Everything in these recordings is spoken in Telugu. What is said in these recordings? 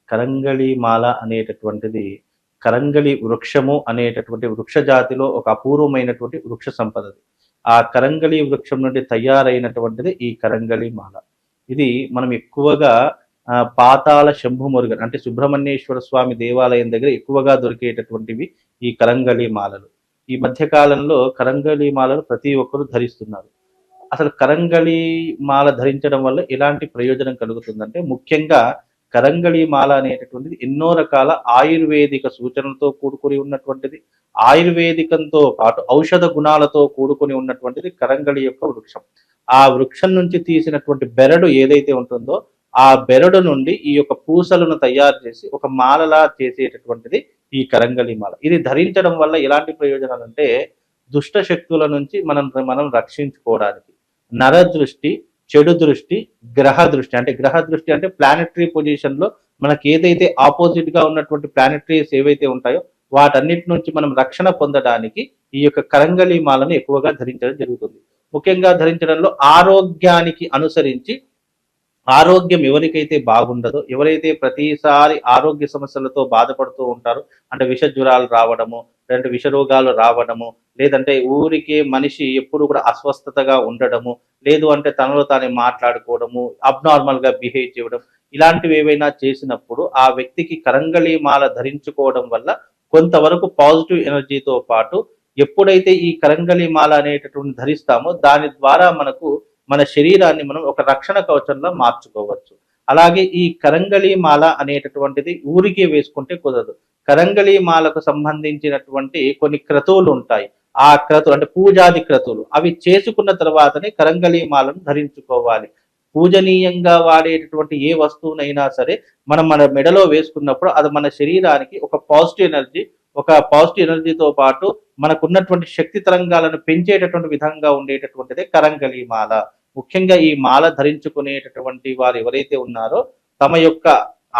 కరంగళి మాల అనేటటువంటిది కరంగళి వృక్షము అనేటటువంటి వృక్ష జాతిలో ఒక అపూర్వమైనటువంటి వృక్ష సంపదది. ఆ కరంగళి వృక్షం నుండి తయారైనటువంటిది ఈ కరంగళి మాల. ఇది మనం ఎక్కువగా పాతాళ శంభు మురుగన్ అంటే సుబ్రహ్మణ్యేశ్వర స్వామి దేవాలయం దగ్గర ఎక్కువగా దొరికేటటువంటివి ఈ కరంగళి మాలలు. ఈ మధ్య కాలంలో కరంగళి మాలలు ప్రతి ఒక్కరు ధరిస్తున్నారు. అసలు కరంగళి మాల ధరించడం వల్ల ఎలాంటి ప్రయోజనం కలుగుతుందంటే, ముఖ్యంగా కరంగళి మాల అనేటటువంటిది ఎన్నో రకాల ఆయుర్వేదిక సూచనలతో కూడుకొని ఉన్నటువంటిది. ఆయుర్వేదికంతో పాటు ఔషధ గుణాలతో కూడుకొని ఉన్నటువంటిది కరంగళి యొక్క వృక్షం. ఆ వృక్షం నుంచి తీసినటువంటి బెరడు ఏదైతే ఉంటుందో ఆ బెరడు నుండి ఈ యొక్క పూసలను తయారు చేసి ఒక మాలలా చేసేటటువంటిది ఈ కరంగళి మాల. ఇది ధరించడం వల్ల ఎలాంటి ప్రయోజనాలంటే, దుష్ట శక్తుల నుంచి మనం రక్షించుకోవడానికి, నరదృష్టి, చెడు దృష్టి, గ్రహ దృష్టి అంటే ప్లానెటరీ పొజిషన్ లో మనకి ఏదైతే ఆపోజిట్ గా ఉన్నటువంటి ప్లానెటరీస్ ఏవైతే ఉంటాయో వాటన్నిటి నుంచి మనం రక్షణ పొందడానికి ఈ యొక్క కరంగళి మాలను ఎక్కువగా ధరించడం జరుగుతుంది. ముఖ్యంగా ధరించడంలో ఆరోగ్యానికి అనుసరించి, ఆరోగ్యం ఎవరికైతే బాగుండదో, ఎవరైతే ప్రతిసారి ఆరోగ్య సమస్యలతో బాధపడుతూ ఉంటారో, అంటే విష జ్వరాలు రావడము, లేదంటే విష రోగాలు రావడము, లేదంటే ఊరికే మనిషి ఎప్పుడు కూడా అస్వస్థతగా ఉండడము, లేదు అంటే తనలో తానే మాట్లాడుకోవడము, అబ్నార్మల్ గా బిహేవ్ చేయడం, ఇలాంటివి ఏవైనా చేసినప్పుడు ఆ వ్యక్తికి కరంగళి మాల ధరించుకోవడం వల్ల కొంతవరకు పాజిటివ్ ఎనర్జీతో పాటు, ఎప్పుడైతే ఈ కరంగళి మాల అనేటటువంటి ధరిస్తామో దాని ద్వారా మనకు మన శరీరాన్ని మనం ఒక రక్షణ కవచంలో మార్చుకోవచ్చు. అలాగే ఈ కరంగళి మాల అనేటటువంటిది ఊరికే వేసుకుంటే కుదరదు. కరంగళి మాలకు సంబంధించినటువంటి కొన్ని క్రతువులు ఉంటాయి. ఆ క్రతువు అంటే పూజాది క్రతువులు, అవి చేసుకున్న తర్వాతనే కరంగళి మాలను ధరించుకోవాలి. పూజనీయంగా వాడేటటువంటి ఏ వస్తువునైనా సరే మనం మన మెడలో వేసుకున్నప్పుడు అది మన శరీరానికి ఒక పాజిటివ్ ఎనర్జీతో పాటు మనకున్నటువంటి శక్తి తరంగాలను పెంచేటటువంటి విధంగా ఉండేటటువంటిదే కరంగళి మాల. ముఖ్యంగా ఈ మాల ధరించుకునేటటువంటి వారు ఎవరైతే ఉన్నారో తమ యొక్క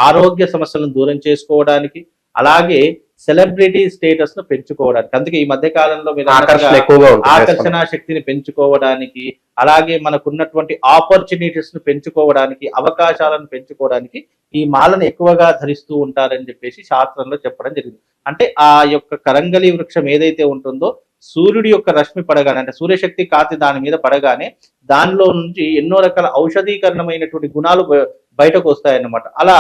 ఆరోగ్య సమస్యలను దూరం చేసుకోవడానికి, అలాగే సెలబ్రిటీ స్టేటస్ ను పెంచుకోవడానికి, అందుకే ఈ మధ్య కాలంలో ఆకర్షణ శక్తిని పెంచుకోవడానికి, అలాగే మనకున్నటువంటి ఆపర్చునిటీస్ ను పెంచుకోవడానికి, అవకాశాలను పెంచుకోవడానికి ఈ మాలను ఎక్కువగా ధరిస్తూ ఉంటారని చెప్పేసి శాస్త్రంలో చెప్పడం జరిగింది. అంటే ఆ యొక్క కరంగళి వృక్షం ఏదైతే ఉంటుందో సూర్యుడి యొక్క రశ్మి పడగానే, అంటే సూర్యశక్తి కాంతి దాని మీద పడగానే దానిలో నుంచి ఎన్నో రకాల ఔషధీకరణమైనటువంటి గుణాలు బయటకు వస్తాయన్నమాట. అలా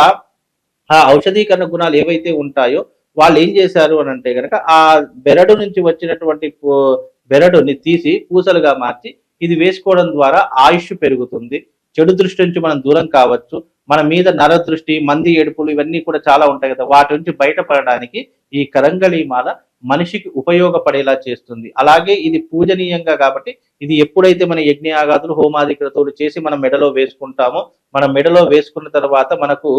ఆ ఔషధీకరణ గుణాలు ఏవైతే ఉంటాయో వాళ్ళు ఏం చేశారు అని అంటే కనుక ఆ బెరడు నుంచి వచ్చినటువంటి బెరడుని తీసి పూసలుగా మార్చి ఇది వేసుకోవడం ద్వారా ఆయుష్ పెరుగుతుంది, చెడు దృష్టి నుంచి మనం దూరం కావచ్చు, మన మీద నరదృష్టి, మంది ఏడుపులు ఇవన్నీ కూడా చాలా ఉంటాయి కదా, వాటి నుంచి బయటపడడానికి ఈ కరంగళి మాల మనిషికి ఉపయోగపడేలా చేస్తుంది. అలాగే ఇది పూజనీయంగా కాబట్టి ఇది ఎప్పుడైతే మన యజ్ఞయాగాదులు, హోమాది క్రతువులు చేసి మనం మెడలో వేసుకుంటామో, మనం మెడలో వేసుకున్న తర్వాత మనకు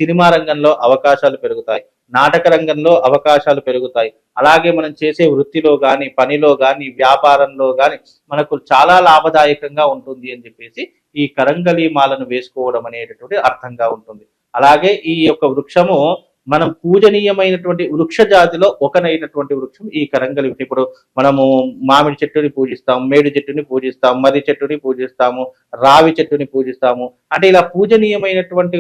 సినిమా రంగంలో అవకాశాలు పెరుగుతాయి, నాటక రంగంలో అవకాశాలు పెరుగుతాయి, అలాగే మనం చేసే వృత్తిలో కానీ, పనిలో కానీ, వ్యాపారంలో కానీ మనకు చాలా లాభదాయకంగా ఉంటుంది అని చెప్పేసి ఈ కరంగళి మాలను వేసుకోవడం అనేటటువంటి అర్థంగా ఉంటుంది. అలాగే ఈ యొక్క వృక్షము మనం పూజనీయమైనటువంటి వృక్ష జాతిలో ఒకనైనటువంటి వృక్షం ఈ కరంగళి. ఇప్పుడు మనము మామిడి చెట్టుని పూజిస్తాము, మేడి చెట్టుని పూజిస్తాము, మర్రి చెట్టుని పూజిస్తాము, రావి చెట్టుని పూజిస్తాము. అంటే ఇలా పూజనీయమైనటువంటి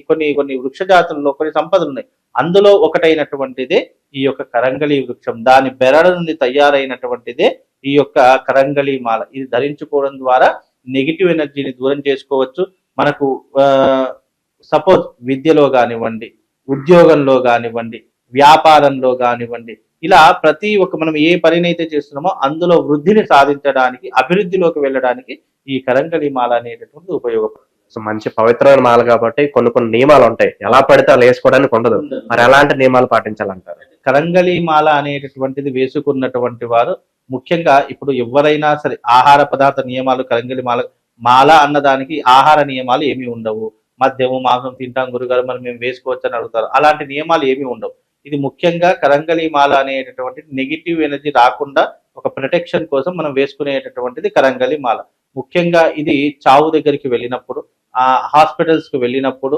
కొన్ని కొన్ని వృక్ష జాతుల్లో కొన్ని సంపదలు ఉన్నాయి. అందులో ఒకటైనటువంటిదే ఈ యొక్క కరంగళి వృక్షం. దాని బెరడు నుండి తయారైనటువంటిదే ఈ యొక్క కరంగళి మాల. ఇది ధరించుకోవడం ద్వారా నెగిటివ్ ఎనర్జీని దూరం చేసుకోవచ్చు. మనకు సపోజ్ విద్యలో కానివ్వండి, ఉద్యోగంలో కానివ్వండి, వ్యాపారంలో కానివ్వండి, ఇలా ప్రతి ఒక్క మనం ఏ పనినైతే చేస్తున్నామో అందులో వృద్ధిని సాధించడానికి, అభివృద్ధిలోకి వెళ్ళడానికి ఈ కరంగళి మాల అనేటటువంటి ఉపయోగపడుతుంది. సో మంచి పవిత్రమైన మాల కాబట్టి కొన్ని కొన్ని నియమాలు ఉంటాయి, ఎలా పడితే అలా వేసుకోవడానికి ఉండదు. మరి ఎలాంటి నియమాలు పాటించాలంటారు? కరంగళి మాల అనేటటువంటిది వేసుకున్నటువంటి వారు ముఖ్యంగా ఇప్పుడు ఎవరైనా సరే ఆహార పదార్థ నియమాలు, కరంగళి మాల అన్నదానికి ఆహార నియమాలు ఏమీ ఉండవు. మద్యము, మాంసం తింటాం గురుగారు మరి మేము వేసుకోవచ్చు అని అడుగుతారు. అలాంటి నియమాలు ఏమీ ఉండవు. ఇది ముఖ్యంగా కరంగళి మాల అనేటటువంటి నెగిటివ్ ఎనర్జీ రాకుండా ఒక ప్రొటెక్షన్ కోసం మనం వేసుకునేటటువంటిది కరంగళి మాల. ముఖ్యంగా ఇది చావు దగ్గరికి వెళ్ళినప్పుడు, హాస్పిటల్స్ కు వెళ్ళినప్పుడు,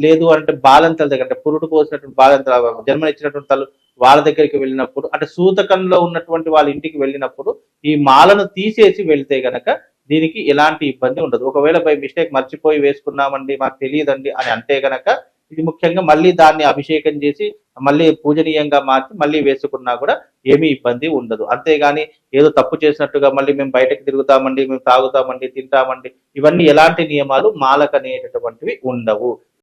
లేదు అంటే బాలంతల దగ్గర, అంటే పురుడు పోసినటువంటి బాలంతల, జన్మనిచ్చినటువంటి తల్లు వాళ్ళ దగ్గరికి వెళ్ళినప్పుడు, అంటే సూతకంలో ఉన్నటువంటి వాళ్ళ ఇంటికి వెళ్ళినప్పుడు ఈ మాలను తీసేసి వెళ్తే గనక దీనికి ఎలాంటి ఇబ్బంది ఉండదు. ఒకవేళ బై మిస్టేక్ మర్చిపోయి వేసుకున్నామండి, మాకు తెలియదండి అని అంటే గనక ఇది ముఖ్యంగా మళ్ళీ దాన్ని అభిషేకం చేసి మళ్ళీ పూజనీయంగా మార్చి మళ్ళీ వేసుకున్నా కూడా ఏమీ ఇబ్బంది ఉండదు. అంతేగాని ఏదో తప్పు చేసినట్టుగా మళ్ళీ మేము బయటకు తిరుగుతామండి, మేము తాగుతామండి, తింటామండి, ఇవన్నీ ఎలాంటి నియమాలు మాలకు అనేటటువంటివి ఉండవు.